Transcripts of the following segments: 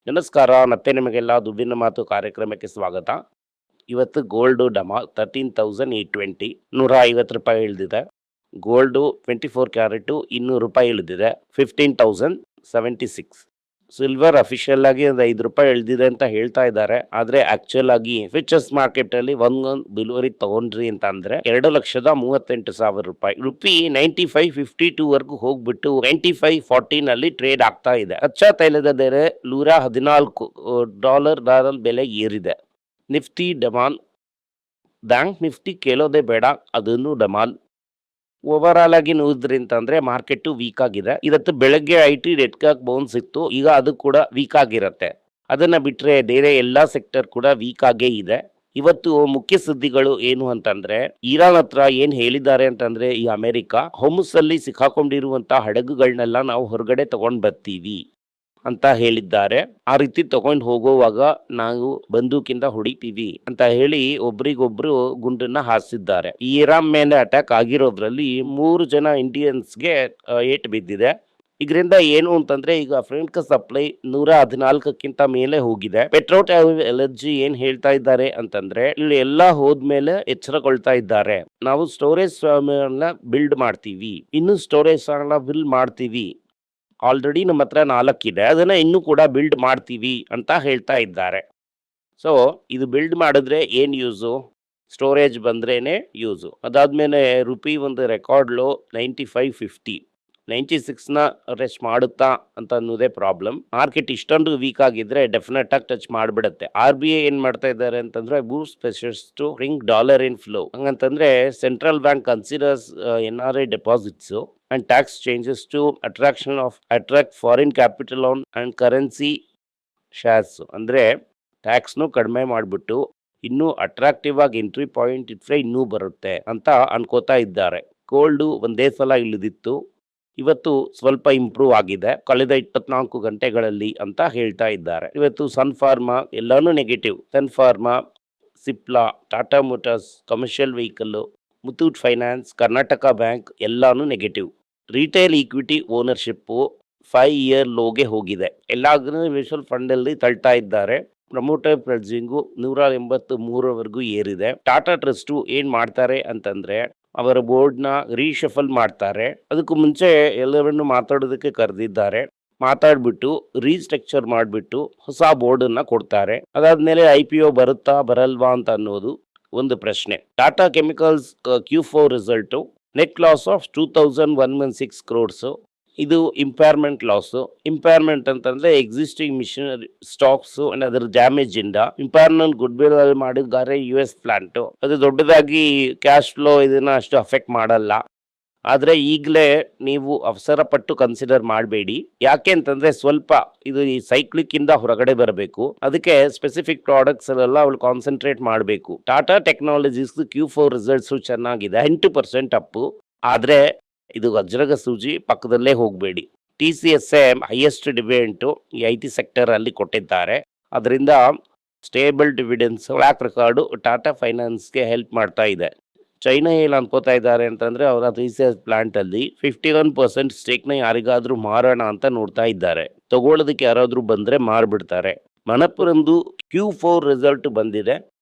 ನಮಸ್ಕಾರ. ಮತ್ತೆ ನಿಮಗೆಲ್ಲ ದುಡ್ಡಿನ ಮಾತು ಕಾರ್ಯಕ್ರಮಕ್ಕೆ ಸ್ವಾಗತ. ಇವತ್ತು ಗೋಲ್ಡು ಡಮ 13,820 ₹150 ಇಳಿದಿದೆ. ಗೋಲ್ಡು 24 ಕ್ಯಾರೆಟು ₹200 ಇಳಿದಿದೆ, 15,076. ಸಿಲ್ವರ್ ಅಫಿಷಿಯಲ್ ಆಗಿ ಒಂದು ₹5 ಇಳಿದಿದೆ ಅಂತ ಹೇಳ್ತಾ ಇದ್ದಾರೆ. ಆದ್ರೆ ಆಕ್ಚುಯಲ್ ಆಗಿ ಫ್ಯೂಚರ್ಸ್ ಮಾರ್ಕೆಟ್ ಅಲ್ಲಿ ಒಂದು ಬಿಲ್ವರಿ ತಗೊಂಡ್ರಿ ಅಂತ ಅಂದ್ರೆ ₹2,38,000. ರುಪಿ 95.52 ವರ್ಗು ಹೋಗ್ಬಿಟ್ಟು 95.40 ನಲ್ಲಿ ಟ್ರೇಡ್ ಆಗ್ತಾ ಇದೆ. ಕಚ್ಚಾ ತೈಲದ ಬೆಲೆ $114 ಬೆಲೆ ಏರಿದೆ. ನಿಫ್ಟಿ ಡಮಾಲ್, ಬ್ಯಾಂಕ್ ನಿಫ್ಟಿ ಕೇಳೋದೇ ಬೇಡ, ಅದನ್ನು ಡಮಾಲ್. ಓವರ್ ಆಲ್ ಆಗಿ ನೋಡಿದ್ರಿ ಅಂತಂದ್ರೆ ಮಾರ್ಕೆಟ್ ವೀಕ್ ಆಗಿದೆ. ಇವತ್ತು ಬೆಳಗ್ಗೆ IT ರೆಡ್ ಕ್ಯಾಪ್ ಬೌನ್ಸ್ ಇತ್ತು, ಈಗ ಅದು ಕೂಡ ವೀಕ್ ಆಗಿರುತ್ತೆ. ಅದನ್ನ ಬಿಟ್ರೆ ಬೇರೆ ಎಲ್ಲಾ ಸೆಕ್ಟರ್ ಕೂಡ ವೀಕ್ ಆಗೇ ಇದೆ. ಇವತ್ತು ಮುಖ್ಯ ಸುದ್ದಿಗಳು ಏನು ಅಂತಂದ್ರೆ, ಇರಾನ್ ಹತ್ರ ಏನ್ ಹೇಳಿದ್ದಾರೆ ಅಂತಂದ್ರೆ, ಈ ಅಮೆರಿಕ ಹೊಮ್ಸ್ ಅಲ್ಲಿ ಸಿಕ್ಕಾಕೊಂಡಿರುವಂತಹ ಹಡಗುಗಳನ್ನೆಲ್ಲ ನಾವು ಹೊರಗಡೆ ತಗೊಂಡ್ ಬರ್ತೀವಿ ಅಂತ ಹೇಳಿದ್ದಾರೆ. ಆ ರೀತಿ ತಗೊಂಡು ಹೋಗುವಾಗ ನಾವು ಬಂದೂಕಿಂದ ಹೊಡಿತೀವಿ ಅಂತ ಹೇಳಿ ಒಬ್ರಿಗೊಬ್ರು ಗುಂಡನ್ನ ಹಾರಿಸಿದ್ದಾರೆ. ಈ ಇರಾನ್ ಮೇಲೆ ಅಟ್ಯಾಕ್ ಆಗಿರೋದ್ರಲ್ಲಿ 3 ಜನ ಇಂಡಿಯನ್ಸ್ಗೆ ಏಟ್ ಬಿದ್ದಿದೆ. ಇದರಿಂದ ಏನು ಅಂತಂದ್ರೆ, ಈಗ ಫ್ರೆಂಚ್ ಸಪ್ಲೈ 114ಕ್ಕಿಂತ ಮೇಲೆ ಹೋಗಿದೆ. ಪೆಟ್ರೋಲ್ ಎಲರ್ಜಿ ಏನ್ ಹೇಳ್ತಾ ಇದ್ದಾರೆ ಅಂತಂದ್ರೆ, ಇಲ್ಲಿ ಎಲ್ಲ ಹೋದ್ಮೇಲೆ ಎಚ್ಚರಗೊಳ್ತಾ ಇದ್ದಾರೆ. ನಾವು ಸ್ಟೋರೇಜ್ ಬಿಲ್ಡ್ ಮಾಡ್ತೀವಿ, ಇನ್ನು ಸ್ಟೋರೇಜ್ ಬಿಲ್ಡ್ ಮಾಡ್ತೀವಿ. ಆಲ್ರೆಡಿ ನಮ್ಮ ಹತ್ರ 4 ಇದೆ, ಅದನ್ನ ಇನ್ನೂ ಕೂಡ ಬಿಲ್ಡ್ ಮಾಡ್ತೀವಿ ಅಂತ ಹೇಳ್ತಾ ಇದ್ದಾರೆ. ಸೊ ಇದು ಬಿಲ್ಡ್ ಮಾಡಿದ್ರೆ ಏನ್ ಯೂಸು? ಸ್ಟೋರೇಜ್ ಬಂದ್ರೇನೆ ಯೂಸು. ಅದಾದ್ಮೇಲೆ ರುಪಿ ಒಂದು ರೆಕಾರ್ಡ್ ಲೋ 95.50, 96ನ ರೆಸ್ಟ್ ಮಾಡುತ್ತಾ ಅಂತ ಅನ್ನೋದೇ ಪ್ರಾಬ್ಲಮ್. ಮಾರ್ಕೆಟ್ ಇಷ್ಟೊಂದು ವೀಕ್ ಆಗಿದ್ರೆ ಡೆಫಿನೆಟ್ ಆಗಿ ಟಚ್ ಮಾಡಿಬಿಡುತ್ತೆ. RBI ಏನ್ ಮಾಡ್ತಾ ಇದ್ದಾರೆ ಅಂತಂದ್ರೆ, boost pressures to bring dollar inflow. ಹಂಗಂತಂದ್ರೆ central bank considers NRI deposits and tax changes to attract foreign capital on and currency shares. ಅಂದ್ರೆ ಟ್ಯಾಕ್ಸ್ನು ಕಡಿಮೆ ಮಾಡಿಬಿಟ್ಟು ಇನ್ನೂ ಅಟ್ರಾಕ್ಟಿವ್ ಆಗಿ ಎಂಟ್ರಿ ಪಾಯಿಂಟ್ ಇಟ್ರೆ ಇನ್ನೂ ಬರುತ್ತೆ ಅಂತ ಅನ್ಕೋತಾ ಇದ್ದಾರೆ. ಗೋಲ್ಡು ಒಂದೇ ಸಲ ಇಳಿದಿತ್ತು, ಇವತ್ತು ಸ್ವಲ್ಪ ಇಂಪ್ರೂವ್ ಆಗಿದೆ ಕಳೆದ 24 ಗಂಟೆಗಳಲ್ಲಿ ಅಂತ ಹೇಳ್ತಾ ಇದ್ದಾರೆ. ಇವತ್ತು ಸನ್ ಫಾರ್ಮಾ ಎಲ್ಲಾನು negative. Sun Pharma, Cipla, Tata Motors, commercial vehicle, Muthoot Finance, Karnataka Bank ಎಲ್ಲಾನು negative. Retail equity ownership 5 year ಲೋಗೆ ಹೋಗಿದೆ. ಎಲ್ಲ ಮ್ಯೂಚುವಲ್ ಫಂಡ್ ಅಲ್ಲಿ ತಳ್ತಾ ಇದ್ದಾರೆ. ಪ್ರಮೋಟರ್ ಪ್ರೆಜಿಂಗು 183ವರೆಗೂ ಏರಿದೆ. ಟಾಟಾ ಟ್ರಸ್ಟ್ ಏನ್ ಮಾಡ್ತಾರೆ ಅಂತಂದ್ರೆ, ಅವರ ಬೋರ್ಡ್ ನ ರೀಶಫಲ್ ಮಾಡ್ತಾರೆ. ಅದಕ್ಕೂ ಮುಂಚೆ ಎಲ್ಲರನ್ನು ಮಾತಾಡೋದಕ್ಕೆ ಕರೆದಿದ್ದಾರೆ. ಮಾತಾಡ್ಬಿಟ್ಟು ರೀಸ್ಟ್ರಕ್ಚರ್ ಮಾಡಿಬಿಟ್ಟು ಹೊಸ ಬೋರ್ಡ್ ಅನ್ನ ಕೊಡ್ತಾರೆ. ಅದಾದ್ಮೇಲೆ IPO ಬರುತ್ತಾ ಬರಲ್ವಾ ಅಂತ ಅನ್ನೋದು ಒಂದು ಪ್ರಶ್ನೆ. Tata chemicals Q4 result net loss of 2,116 crores. ಇದು ಇಂಪೇರ್ಮೆಂಟ್ ಲಾಸ್. ಇಂಪೇರ್ಮೆಂಟ್ ಅಂತಂದ್ರೆ ಎಕ್ಸಿಸ್ಟಿಂಗ್ ಮಿಷನರಿ ಸ್ಟಾಕ್ಸ್ ಅಂಡ್ ಅದರ ಡ್ಯಾಮೇಜ್ ಇಂದ ಇಂಪೇರ್ಮೆಂಟ್ ಗುಡ್ ವಿಲ್ ಅಲ್ಲಿ ಮಾಡಿದ್ದಾರೆ. US ಪ್ಲಾಂಟ್ ಅದು ದೊಡ್ಡದಾಗಿ ಕ್ಯಾಶ್ ಫ್ಲೋ ಇದನ್ನ ಅಷ್ಟು ಅಫೆಕ್ಟ್ ಮಾಡಲ್ಲ. ಆದ್ರೆ ಈಗಲೇ ನೀವು ಅವಸರ ಪಟ್ಟು ಕನ್ಸಿಡರ್ ಮಾಡಬೇಡಿ. ಯಾಕೆ ಅಂತಂದ್ರೆ ಸ್ವಲ್ಪ ಇದು ಈ ಸೈಕ್ಲಿಕ್ ಇಂದ ಹೊರಗಡೆ ಬರಬೇಕು. ಅದಕ್ಕೆ ಸ್ಪೆಸಿಫಿಕ್ ಪ್ರಾಡಕ್ಟ್ಸ್ ಅಲ್ಲೆಲ್ಲ ಅವಳು ಕಾನ್ಸಂಟ್ರೇಟ್ ಮಾಡಬೇಕು. ಟಾಟಾ ಟೆಕ್ನಾಲಜೀಸ್ Q4 ರಿಸಲ್ಟ್ಸ್ ಚೆನ್ನಾಗಿದೆ, 8% ಅಪ್ಪು. ಆದ್ರೆ ಇದು ವಜ್ರಗ ಸೂಜಿ, ಪಕ್ಕದಲ್ಲೇ ಹೋಗಬೇಡಿ. TCS ಹೈಯೆಸ್ಟ್ ಡಿವಿಡೆಂಟ್ ಈ IT ಸೆಕ್ಟರ್ ಅಲ್ಲಿ ಕೊಟ್ಟಿದ್ದಾರೆ. ಅದರಿಂದ stable dividends track record Tata ಫೈನಾನ್ಸ್ಗೆ ಹೆಲ್ಪ್ ಮಾಡ್ತಾ ಇದೆ. ಚೈನಾ ಏನ್ ಅನ್ಕೋತಾ ಇದ್ದಾರೆ ಅಂತಂದ್ರೆ, ಅವರ TCS ಪ್ಲಾಂಟ್ ಅಲ್ಲಿ 51% ಸ್ಟೇಕ್ನ ಯಾರಿಗಾದ್ರೂ ಮಾರೋಣ ಅಂತ ನೋಡ್ತಾ ಇದ್ದಾರೆ. ತಗೊಳ್ಳೋದಕ್ಕೆ ಯಾರಾದ್ರೂ ಬಂದ್ರೆ ಮಾರ್ಬಿಡ್ತಾರೆ. ಮಣಪುರಂದು Q4 ರಿಸಲ್ಟ್ ಬಂದಿದೆ.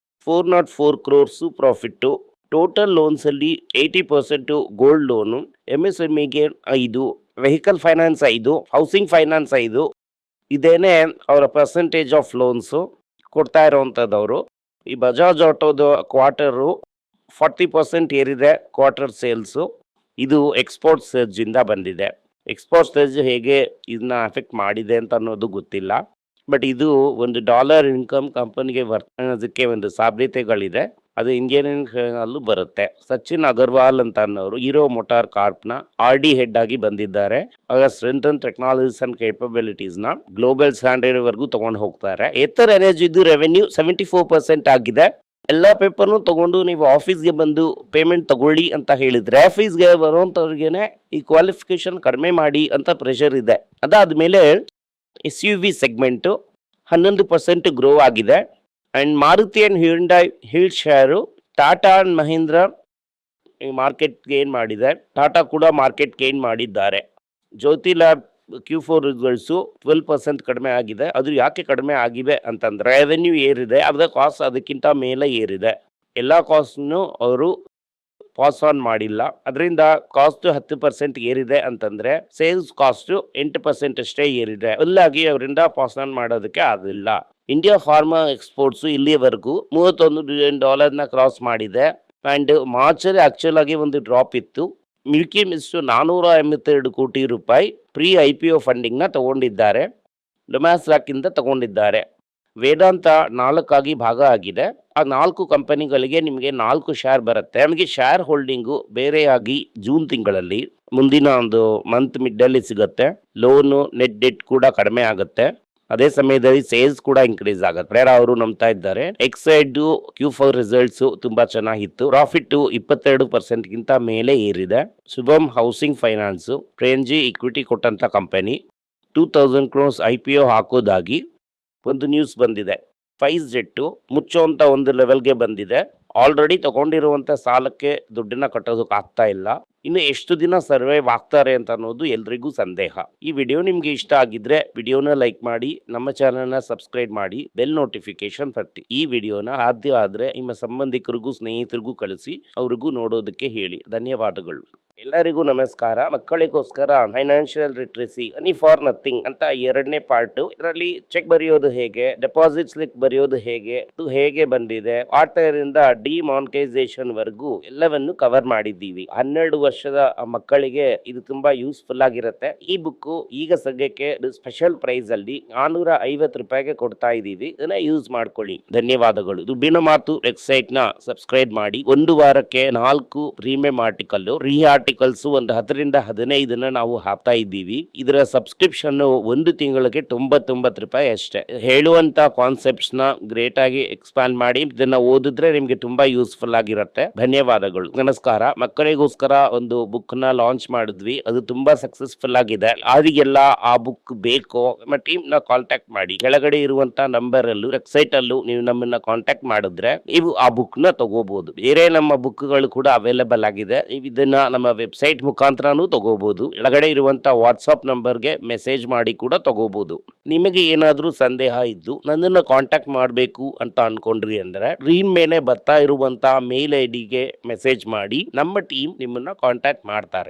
404 crores ಪ್ರಾಫಿಟ್. ಟೋಟಲ್ ಲೋನ್ಸ್ ಅಲ್ಲಿ 80% ಗೋಲ್ಡ್ ಲೋನು, MSMEಗೆ 5, ವೆಹಿಕಲ್ ಫೈನಾನ್ಸ್ 5, ಹೌಸಿಂಗ್ ಫೈನಾನ್ಸ್ 5. ಇದೇನೆ ಅವರ ಪರ್ಸೆಂಟೇಜ್ ಆಫ್ ಲೋನ್ಸ್ ಕೊಡ್ತಾ ಇರೋವಂಥದ್ದವರು. ಈ ಬಜಾಜ್ ಆಟೋದ ಕ್ವಾರ್ಟರು 40% ಏರಿದೆ ಕ್ವಾರ್ಟರ್ ಸೇಲ್ಸು. ಇದು ಎಕ್ಸ್ಪೋರ್ಟ್ ಸರ್ಜ್ ಇಂದ ಬಂದಿದೆ. ಎಕ್ಸ್ಪೋರ್ಟ್ ಸರ್ಜ್ ಹೇಗೆ ಇದನ್ನ ಅಫೆಕ್ಟ್ ಮಾಡಿದೆ ಅಂತ ಅನ್ನೋದು ಗೊತ್ತಿಲ್ಲ. ಬಟ್ ಇದು ಒಂದು ಡಾಲರ್ ಇನ್ಕಮ್ ಕಂಪನಿಗೆ ವರ್ತನೆಗೆ ಒಂದು ಸಾಧ್ಯತೆಗಳಿದೆ. ಅದು ಇಂಜಿನಿಯರಿಂಗ್ ಅಲ್ಲೂ ಬರುತ್ತೆ. ಸಚಿನ್ ಅಗರ್ವಾಲ್ ಅಂತ ಅನ್ನೋರು ಹೀರೋ ಮೋಟಾರ್ ಕಾರ್ಪ್ನ RD ಹೆಡ್ ಆಗಿ ಬಂದಿದ್ದಾರೆ. ಆಗ ಸ್ಟ್ರೆಂಥನ್ ಟೆಕ್ನಾಲಜೀಸ್ ಅಂಡ್ ಕೇಪಬಿಲಿಟೀಸ್ ನ ಗ್ಲೋಬಲ್ ಸ್ಟ್ಯಾಂಡರ್ಡ್ ವರೆಗೂ ತಗೊಂಡು ಹೋಗ್ತಾರೆ. ಏತರ್ ಎನರ್ಜಿದು ರೆವೆನ್ಯೂ 74% ಆಗಿದೆ. ಎಲ್ಲಾ ಪೇಪರ್ನು ತಗೊಂಡು ನೀವು ಆಫೀಸ್ಗೆ ಬಂದು ಪೇಮೆಂಟ್ ತಗೊಳ್ಳಿ ಅಂತ ಹೇಳಿದ್ರೆ, ಆಫೀಸ್ಗೆ ಬರುವಂತವ್ರಿಗೆನೆ ಈ ಕ್ವಾಲಿಫಿಕೇಶನ್ ಕಡಿಮೆ ಮಾಡಿ ಅಂತ ಪ್ರೆಷರ್ ಇದೆ. ಅದಾದ್ಮೇಲೆ SUV ಸೆಗ್ಮೆಂಟ್ 11% ಗ್ರೋ ಆಗಿದೆ. And Maruti and Hyundai hill share, Tata and Mahindra ಈ ಮಾರ್ಕೆಟ್ ಗೇನ್ ಮಾಡಿದೆ. ಟಾಟಾ ಕೂಡ ಮಾರ್ಕೆಟ್ ಗೇನ್ ಮಾಡಿದ್ದಾರೆ. ಜ್ಯೋತಿ ಲ್ಯಾಬ್ Q4 ರಿಸಲ್ಟ್ಸು 12% ಕಡಿಮೆ ಆಗಿದೆ. ಅದು ಯಾಕೆ ಕಡಿಮೆ ಆಗಿದೆ ಅಂತಂದ್ರೆ ರೆವೆನ್ಯೂ ಏರಿದೆ, ಅದರ ಕಾಸ್ಟ್ ಅದಕ್ಕಿಂತ ಮೇಲೆ ಏರಿದೆ. ಎಲ್ಲ ಕಾಸ್ಟ್ನು ಅವರು ಪಾಸ್ ಆನ್ ಮಾಡಿಲ್ಲ. ಅದರಿಂದ ಕಾಸ್ಟ್ 10% ಏರಿದೆ ಅಂತಂದ್ರೆ ಸೇಲ್ಸ್ ಕಾಸ್ಟ್ 8% ಅಷ್ಟೇ ಏರಿದೆ. ಅಲ್ಲಾಗಿ ಅವರಿಂದ ಪಾಸ್ ಆನ್ ಮಾಡೋದಕ್ಕೆ ಆಗಿಲ್ಲ. ಇಂಡಿಯಾ ಫಾರ್ಮಾ ಎಕ್ಸ್ಪೋರ್ಟ್ಸ್ ಇಲ್ಲಿವರೆಗೂ $31 ಬಿಲಿಯನ್ ಕ್ರಾಸ್ ಮಾಡಿದೆ. ಅಂಡ್ ಮಾರ್ಚ್ ಅಲ್ಲಿ ಆಕ್ಚುಲ್ ಆಗಿ ಒಂದು ಡ್ರಾಪ್ ಇತ್ತು. ಮಿಲ್ಕಿ ಮಿಸ್ಟ್ 482 ಕೋಟಿ ರೂಪಾಯಿ ಪ್ರೀ IPO ಫಂಡಿಂಗ್ ನ ತಗೊಂಡಿದ್ದಾರೆ. ಡೊಮ್ಯಾಸ್ಲಾಕ್ ಇಂದ ತಗೊಂಡಿದ್ದಾರೆ. ವೇದಾಂತ 4 ಆಗಿ ಭಾಗ ಆಗಿದೆ. ಆ 4 ಕಂಪನಿಗಳಿಗೆ ನಿಮಗೆ 4 ಶೇರ್ ಬರುತ್ತೆ. ನಮಗೆ ಶೇರ್ ಹೋಲ್ಡಿಂಗು ಬೇರೆಯಾಗಿ ಜೂನ್ ತಿಂಗಳಲ್ಲಿ ಮುಂದಿನ ಒಂದು ಮಂತ್ ಮಿಡ್ ಅಲ್ಲಿ ಸಿಗುತ್ತೆ. ಲೋನು ನೆಟ್ ಡೆಟ್ ಕೂಡ ಕಡಿಮೆ ಆಗುತ್ತೆ. ಅದೇ ಸಮಯದಲ್ಲಿ ಸೇಲ್ಸ್ ಕೂಡ ಇನ್ಕ್ರೀಸ್ ಆಗುತ್ತೆ. ಅವರು ನಂಬ್ತಾ ಇದ್ದಾರೆ. ಎಕ್ಸೈಡ್ Q4 ರಿಸಲ್ಟ್ಸ್ ತುಂಬಾ ಚೆನ್ನಾಗಿತ್ತು. ಪ್ರಾಫಿಟ್ 22% ಗಿಂತ ಮೇಲೆ ಏರಿದೆ. ಶುಭಂ ಹೌಸಿಂಗ್ ಫೈನಾನ್ಸ್ ಪ್ರೇನ್ಜಿ ಇಕ್ವಿಟಿ ಕೊಟ್ಟಂತ ಕಂಪನಿ 2000 crores IPO ಹಾಕೋದಾಗಿ ಒಂದು ನ್ಯೂಸ್ ಬಂದಿದೆ. ಸ್ಪೈಸ್ ಜೆಟ್ ಮುಚ್ಚುವಂತ ಒಂದು ಲೆವೆಲ್ಗೆ ಬಂದಿದೆ. ಆಲ್ರೆಡಿ ತಗೊಂಡಿರುವಂತ ಸಾಲಕ್ಕೆ ದುಡ್ಡನ್ನ ಕಟ್ಟೋದಕ್ಕೆ ಆಗ್ತಾ ಇಲ್ಲ. ಇನ್ನು ಎಷ್ಟು ದಿನ ಸರ್ವೈವ್ ಆಗ್ತಾರೆ ಅಂತ ಅನ್ನೋದು ಎಲ್ರಿಗೂ ಸಂದೇಹ. ಈ ವಿಡಿಯೋ ನಿಮ್ಗೆ ಇಷ್ಟ ಆಗಿದ್ರೆ ವಿಡಿಯೋನ ಲೈಕ್ ಮಾಡಿ, ನಮ್ಮ ಚಾನೆಲ್ನ ಸಬ್ಸ್ಕ್ರೈಬ್ ಮಾಡಿ, ಬೆಲ್ ನೋಟಿಫಿಕೇಶನ್ ತಟ್ಟಿ. ಈ ವಿಡಿಯೋನ ಸಾಧ್ಯ ಆದ್ರೆ ನಿಮ್ಮ ಸಂಬಂಧಿಕರಿಗೂ ಸ್ನೇಹಿತರಿಗೂ ಕಳಿಸಿ, ಅವ್ರಿಗೂ ನೋಡೋದಕ್ಕೆ ಹೇಳಿ. ಧನ್ಯವಾದಗಳು. ಎಲ್ಲರಿಗೂ ನಮಸ್ಕಾರ. ಮಕ್ಕಳಿಗೋಸ್ಕರ financial literacy money for nothing ಅಂತ 2ನೇ ಪಾರ್ಟ್. ಇದರಲ್ಲಿ ಚೆಕ್ ಬರೆಯೋದು ಹೇಗೆ, ಡೆಪಾಸಿಟ್ ಸ್ಲಿಪ್ ಬರೆಯೋದು ಹೇಗೆ, ಇದು ಹೇಗೆ ಬಂದಿದೆ, ಆಟರಿಂದ ಡಿಮಾನಿಟೈಸೇಷನ್ ವರೆಗೂ ಎಲ್ಲವನ್ನು ಕವರ್ ಮಾಡಿದ್ದೀವಿ. 12 ವರ್ಷದ ಮಕ್ಕಳಿಗೆ ಇದು ತುಂಬಾ ಯೂಸ್ಫುಲ್ ಆಗಿರುತ್ತೆ. ಈ ಬುಕ್ ಈಗ ಸದ್ಯಕ್ಕೆ ಸ್ಪೆಷಲ್ ಪ್ರೈಸ್ ಅಲ್ಲಿ 450 ರೂಪಾಯಿಗೆ ಕೊಡ್ತಾ ಇದ್ದೀವಿ. ಇದನ್ನ ಯೂಸ್ ಮಾಡ್ಕೊಳ್ಳಿ. ಧನ್ಯವಾದಗಳು. ದುಡ್ಡಿನ ಮಾತು ವೆಬ್ಸೈಟ್ ನ ಸಬ್ಸ್ಕ್ರೈಬ್ ಮಾಡಿ. ಒಂದು ವಾರಕ್ಕೆ 4 ಪ್ರೀಮಿಯಂ ಆರ್ಟಿಕಲ್, ಆರ್ಟಿಕಲ್ಸ್ ಒಂದು 10ರಿಂದ 15 ನಾವು ಹಾಕ್ತಾ ಇದ್ದೀವಿ. ಇದರ ಸಬ್ಸ್ಕ್ರಿಪ್ಷನ್ ಒಂದು ತಿಂಗಳಿಗೆ 99 ರೂಪಾಯಿ ಅಷ್ಟೇ. ಹೇಳುವಂತ ಕಾನ್ಸೆಪ್ಟ್ಸ್ ನ ಗ್ರೇಟ್ ಆಗಿ ಎಕ್ಸ್ಪ್ಯಾಂಡ್ ಮಾಡಿ ಇದನ್ನ ಓದಿದ್ರೆ ನಿಮ್ಗೆ ತುಂಬಾ ಯೂಸ್ಫುಲ್ ಆಗಿರುತ್ತೆ. ಧನ್ಯವಾದಗಳು. ನಮಸ್ಕಾರ. ಮಕ್ಕಳಿಗೋಸ್ಕರ ಒಂದು ಬುಕ್ ನ ಲಾಂಚ್ ಮಾಡಿದ್ವಿ. ಅದು ತುಂಬಾ ಸಕ್ಸಸ್ಫುಲ್ ಆಗಿದೆ. ಯಾರಿಗೆಲ್ಲ ಆ ಬುಕ್ ಬೇಕೋ ನಮ್ಮ ಟೀಮ್ ನ ಕಾಂಟ್ಯಾಕ್ಟ್ ಮಾಡಿ. ಕೆಳಗಡೆ ಇರುವಂತ ನಂಬರ್ ಅಲ್ಲೂ ವೆಬ್ಸೈಟ್ ಅಲ್ಲೂ ನೀವು ನಮ್ಮನ್ನ ಕಾಂಟ್ಯಾಕ್ಟ್ ಮಾಡಿದ್ರೆ ನೀವು ಆ ಬುಕ್ ನ ತಗೋಬಹುದು. ಬೇರೆ ನಮ್ಮ ಬುಕ್ ಗಳು ಕೂಡ ಅವೈಲೇಬಲ್ ಆಗಿದೆ. ಇದನ್ನ ನಮ್ಮ ವೆಬ್ಸೈಟ್ ಮುಖಾಂತರನೂ ತಗೋಬಹುದು. ಕೆಳಗಡೆ ಇರುವಂತ ವಾಟ್ಸ್ಆಪ್ ನಂಬರ್ಗೆ ಮೆಸೇಜ್ ಮಾಡಿ ಕೂಡ ತಗೋಬಹುದು. ನಿಮಗೆ ಏನಾದ್ರೂ ಸಂದೇಹ ಇದ್ದು ನನ್ನನ್ನು ಕಾಂಟ್ಯಾಕ್ಟ್ ಮಾಡಬೇಕು ಅಂತ ಅನ್ಕೊಂಡ್ರಿ ಅಂದ್ರೆ ಸ್ಕ್ರೀನ್ ಮೇಲೆ ಬರ್ತಾ ಇರುವಂತ ಮೇಲ್ ID ಗೆ ಮೆಸೇಜ್ ಮಾಡಿ. ನಮ್ಮ ಟೀಮ್ ನಿಮ್ಮನ್ನ ಕಾಂಟ್ಯಾಕ್ಟ್ ಮಾಡ್ತಾರೆ.